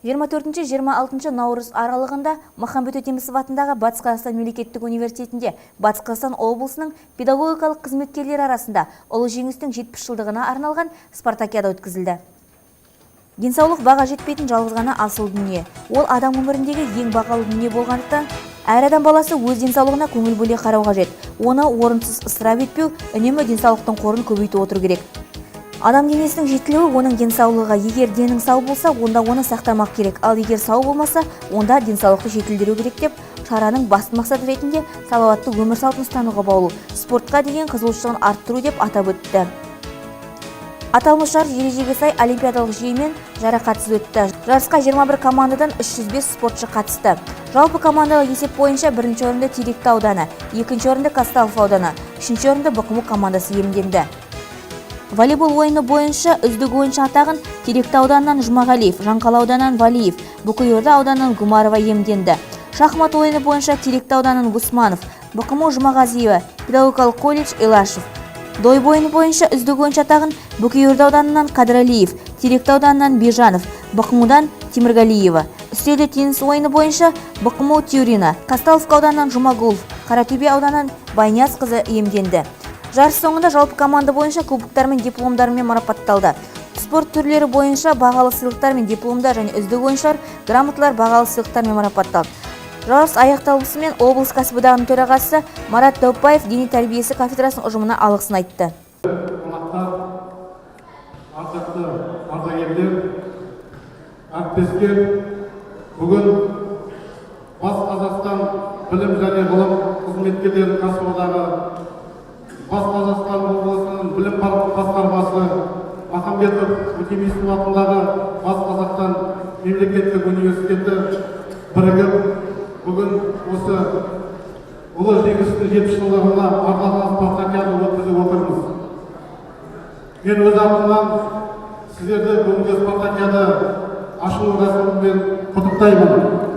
24-26 наурыз аралығында Махамбет Өтемісов атындағы Батыс Қазақстан мемлекеттік университетінде Батыс Қазақстан облысының педагогикалық қызметкерлері арасында ұлы жеңістің 70 жылдығына арналған спартакиада өткізілді. Денсаулық баға жетпейтін жалғыз ғана асыл дүние. Ол адам өміріндегі ең бағалы дүние болғандықтан, әр адам баласы өз денсаулығына көңіл бөле қарау қажет. Оны орынсыз ысырап етпеу, үнемі денсаулықтың қорын көбейтіп отыру керек. Адам денесінің жетілуі оның денсаулығы. Егер денің сау болса, онда оны сақтамақ керек. Ал егер сау болмаса, онда денсаулықты жетілдіру керек деп, шараның басты мақсаты ретінде салауатты өмір салтын ұстануға баулу, спортқа деген қызығушылығын арттыру деп атап өтті. Аталмыш жарыс ережеге сай олимпиадалық жүйемен жарақатсыз өтті. Жарысқа 21 командадан 305 спортшы қатысты. Жалпы командалық есеп бойынша бірінші орынды Теректі ауданы, екінші орынды Казталов ауданы, үшінші орынды Бақыму командасы иемденді. Волейбол ойыны бойынша үздік ойыншы атағын Теректі ауданынан Жұмағалиев, Жаңқала ауданынан Валиев, Бұқыйорда ауданынан Гумарова иемденді. Шахмат ойыны бойынша Теректі ауданынан Гусманов, Бақыму Жұмағазиева, педагогикалық колледж Илашев. Дойбы ойыны бойынша үздік ойыншы атағын Бұқыйорда ауданынан Қадыралиев, Теректі ауданынан Бежанов, Бақымудан Теміргалиева. Үстелі теннис ойыны бойынша Бақыму Тюрина, Казталовка ауданынан Жұмагулов, Қаратөбе ауданынан Байнияз қызы иемденді. Жарыс соңында жалпы команда бойынша кубоктар мен дипломдармен марапатталды. Спорт түрлері бойынша бағалы сыйлықтар мен дипломдар және үздік ойыншылар грамоталар бағалы сыйлықтармен марапатталды. Жарыс аяқталысымен облыс кәсіподағының төрағасы Марат Даупбаев дене тәрбиесі кафедрасының ұжымына алғысын айтты. Бүгін Батыс Қазақстан білім және ғылым қызметкерлері кәсіподағы Батыс Қазақстан облысының білім басқармасы Махамбет Өтемісов атындағы Батыс Қазақстан мемлекеттік университеті бірігіп, бүгін осы ұлы жеңістің 70 жылдығына арналған спартакиада өткізіп отырмыз. Мен өз атымнан сіздерді бүгінгі спартакиада ашылу рәсімімен құттықтаймын.